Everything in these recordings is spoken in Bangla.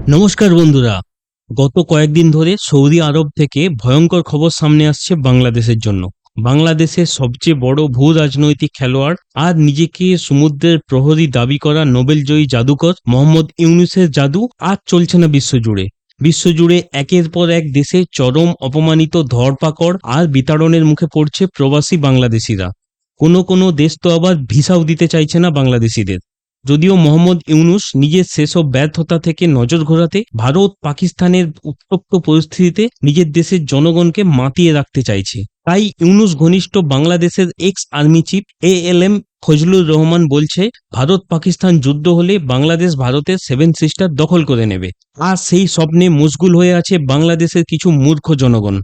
নমস্কার বন্ধুরা। গত কয়েকদিন ধরে সৌদি আরব থেকে ভয়ঙ্কর খবর সামনে আসছে বাংলাদেশের জন্য। বাংলাদেশের সবচেয়ে বড় ভূ রাজনৈতিক খেলোয়াড় আর নিজেকে সমুদ্রের প্রহরী দাবি করা নোবেলজয়ী জাদুকর মোহাম্মদ ইউনূসের জাদু আর চলছে না বিশ্বজুড়ে। বিশ্বজুড়ে একের পর এক দেশে চরম অপমানিত, ধরপাকড় আর বিতাড়নের মুখে পড়ছে প্রবাসী বাংলাদেশিরা। কোনো দেশ তো আবার ভিসাও দিতে চাইছে না বাংলাদেশিদের। যদিও মোহাম্মদ ইউনূস নিজের সেসব ব্যর্থতা থেকে নজর ঘোরাতে ভারত পাকিস্তানের উত্তপ্ত পরিস্থিতিতে নিজের দেশের জনগণকে মাতিয়ে রাখতে চাইছে। তাই ইউনূস ঘনিষ্ঠ বাংলাদেশের ex army chief ALM Fazlur Rahman বলছে, ভারত পাকিস্তান যুদ্ধ হলে বাংলাদেশ ভারতের 7 সিস্টার দখল করে নেবে। আর সেই স্বপ্নে মশগুল হয়ে আছে বাংলাদেশের কিছু মূর্খ জনগণ।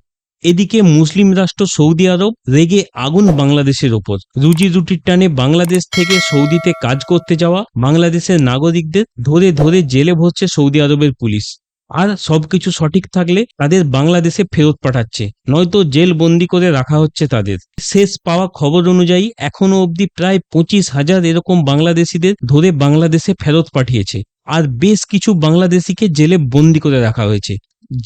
এদিকে মুসলিম রাষ্ট্র সৌদি আরব রেগে আগুন বাংলাদেশের ওপর। রুজি রুটির টানে বাংলাদেশ থেকে সৌদিতে কাজ করতে যাওয়া বাংলাদেশের নাগরিকদের ধরে ধরে জেলে ভরছে সৌদি আরবের পুলিশ। আর সবকিছু সঠিক থাকলে তাদের বাংলাদেশে ফেরত পাঠাচ্ছে, নয়তো জেল বন্দি করে রাখা হচ্ছে তাদের। শেষ পাওয়া খবর অনুযায়ী এখনো অবধি প্রায় 25,000 এরকম বাংলাদেশিদের ধরে বাংলাদেশে ফেরত পাঠিয়েছে। আর বেশ কিছু বাংলাদেশিকে জেলে বন্দি করে রাখা হয়েছে,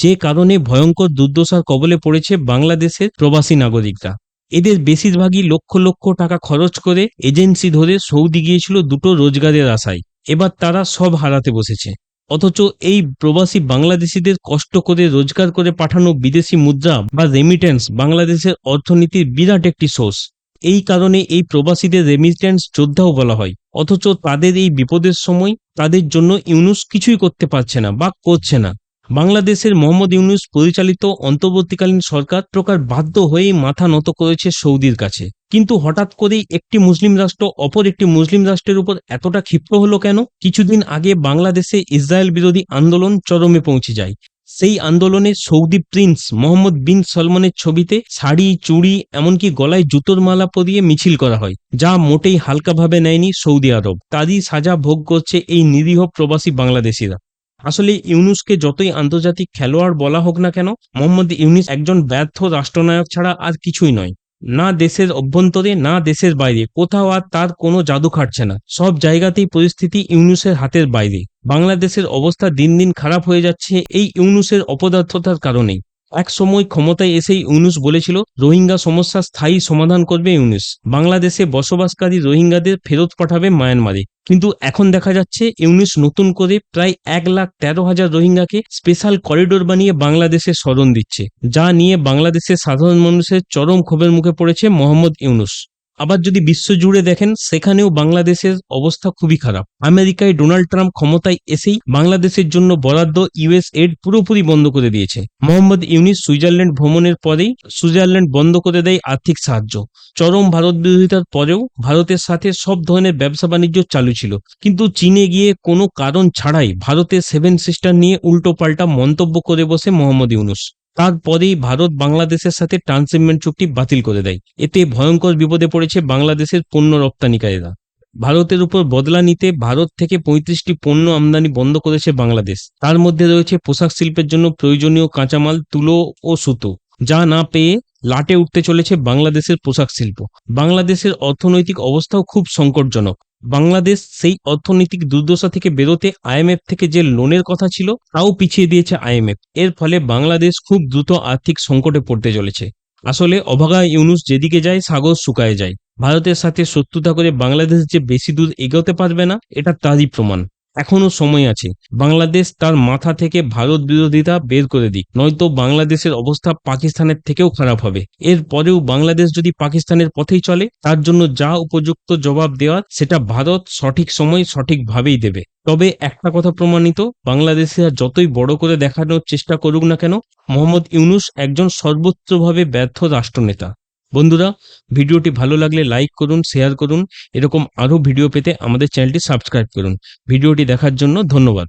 যে কারণে ভয়ঙ্কর দুর্দশার কবলে পড়েছে বাংলাদেশের প্রবাসী নাগরিকরা। এদের বেশিরভাগই লক্ষ লক্ষ টাকা খরচ করে এজেন্সি ধরে সৌদি গিয়েছিল দুটো রোজগারের আশায়। এবার তারা সব হারাতে বসেছে। অথচ এই প্রবাসী বাংলাদেশিদের কষ্ট করে রোজগার করে পাঠানো বিদেশি মুদ্রা বা রেমিটেন্স বাংলাদেশের অর্থনীতির বিরাট একটি সোর্স। এই কারণে এই প্রবাসীদের রেমিটেন্স যোদ্ধাও বলা হয়। অথচ তাদের এই বিপদের সময় তাদের জন্য ইউনূস কিছুই করতে পারছে না বা করছে না। বাংলাদেশের মোহাম্মদ ইউনূস পরিচালিত অন্তর্বর্তীকালীন সরকার প্রকার বাধ্য হয়েই মাথা নত করেছে সৌদির কাছে। কিন্তু হঠাৎ করেই একটি মুসলিম রাষ্ট্র অপর একটি মুসলিম রাষ্ট্রের উপর এতটা ক্ষিপ্ত হলো কেন? কিছুদিন আগে বাংলাদেশে ইসরায়েল বিরোধী আন্দোলন চরমে পৌঁছে যায়। সেই আন্দোলনে সৌদি প্রিন্স মোহাম্মদ বিন সলমনের ছবিতে শাড়ি, চুড়ি, এমনকি গলায় জুতোর মালা পরিয়ে মিছিল করা হয়, যা মোটেই হালকাভাবে নেয়নি সৌদি আরব। তারই সাজা ভোগ করছে এই নিরীহ প্রবাসী বাংলাদেশিরা। আসলে ইউনূসকে যতই আন্তর্জাতিক খেলোয়াড় বলা হোক না কেন, মোহাম্মদ ইউনূস একজন ব্যর্থ রাষ্ট্রনায়ক ছাড়া আর কিছুই নয়। না দেশের অভ্যন্তরে না দেশের বাইরে কোথাও আর তার কোনো জাদু খাটছে না। সব জায়গাতেই পরিস্থিতি ইউনূসের হাতের বাইরে। বাংলাদেশের অবস্থা দিন দিন খারাপ হয়ে যাচ্ছে এই ইউনূসের অপদার্থতার কারণেই। এক সময় ক্ষমতায় এসেই ইউনূস বলেছিল রোহিঙ্গা সমস্যার স্থায়ী সমাধান করবে ইউনূস, বাংলাদেশে বসবাসকারী রোহিঙ্গাদের ফেরত পাঠাবে মায়ানমারে। কিন্তু এখন দেখা যাচ্ছে ইউনূস নতুন করে প্রায় 1,13,000 রোহিঙ্গাকে স্পেশাল করিডোর বানিয়ে বাংলাদেশে শরণ দিচ্ছে, যা নিয়ে বাংলাদেশের সাধারণ মানুষের চরম ক্ষোভের মুখে পড়েছে মোহাম্মদ ইউনূস। আবার যদি বিশ্বজুড়ে দেখেন, সেখানেও বাংলাদেশের অবস্থা খুবই খারাপ। আমেরিকায় ডোনাল্ড ট্রাম্প ক্ষমতায় এসেই বাংলাদেশের জন্য বরাদ্দ US এড পুরোপুরি বন্ধ করে দিয়েছে। মোহাম্মদ ইউনূস সুইজারল্যান্ড ভ্রমণের পরেই সুইজারল্যান্ড বন্ধ করে দেয় আর্থিক সাহায্য। চরম ভারত বিরোধিতার পরেও ভারতের সাথে সব ধরনের ব্যবসা বাণিজ্য চালু ছিল। কিন্তু চীনে গিয়ে কোনো কারণ ছাড়াই ভারতের 7 সিস্টার নিয়ে উল্টোপাল্টা মন্তব্য করে বসে মোহাম্মদ ইউনূস। তারপরেই ভারত বাংলাদেশের সাথে ট্রান্সশিপমেন্ট চুক্তি বাতিল করে দেয়। এতে ভয়ঙ্কর বিপদে পড়েছে বাংলাদেশের পণ্য রপ্তানিকারীরা। ভারতের উপর বদলা নিতে ভারত থেকে 35টি পণ্য আমদানি বন্ধ করেছে বাংলাদেশ। তার মধ্যে রয়েছে পোশাক শিল্পের জন্য প্রয়োজনীয় কাঁচামাল, তুলো ও সুতো, যা না পেয়ে লাটে উঠতে চলেছে বাংলাদেশের পোশাক শিল্প। বাংলাদেশের অর্থনৈতিক অবস্থাও খুব সংকটজনক। বাংলাদেশ সেই অর্থনৈতিক দুর্দশা থেকে বেরোতে IMF থেকে যে লোনের কথা ছিল তাও পিছিয়ে দিয়েছে IMF। এর ফলে বাংলাদেশ খুব দ্রুত আর্থিক সংকটে পড়তে চলেছে। আসলে অভাগা ইউনূস যেদিকে যায় সাগর শুকায় যায়। ভারতের সাথে শত্রুতা করে বাংলাদেশ যে বেশি দূর এগোতে পারবে না, এটা তারই প্রমাণ। এখনো সময় আছে, বাংলাদেশ তার মাথা থেকে ভারত বিরোধিতা বের করে দিক, নয়তো বাংলাদেশের অবস্থা পাকিস্তানের থেকেও খারাপ হবে। এর পরেও বাংলাদেশ যদি পাকিস্তানের পথেই চলে, তার জন্য যা উপযুক্ত জবাব দেওয়ার সেটা ভারত সঠিক সময় সঠিকভাবেই দেবে। তবে একটা কথা প্রমাণিত, বাংলাদেশিরা যতই বড় করে দেখানোর চেষ্টা করুক না কেন, মোহাম্মদ ইউনূস একজন সর্বোচ্চভাবে ব্যর্থ রাষ্ট্রনেতা। বন্ধুরা, ভিডিওটি ভালো লাগলে লাইক করুন, শেয়ার করুন। এরকম আরও ভিডিও পেতে আমাদের চ্যানেলটি সাবস্ক্রাইব করুন। ভিডিওটি দেখার জন্য ধন্যবাদ।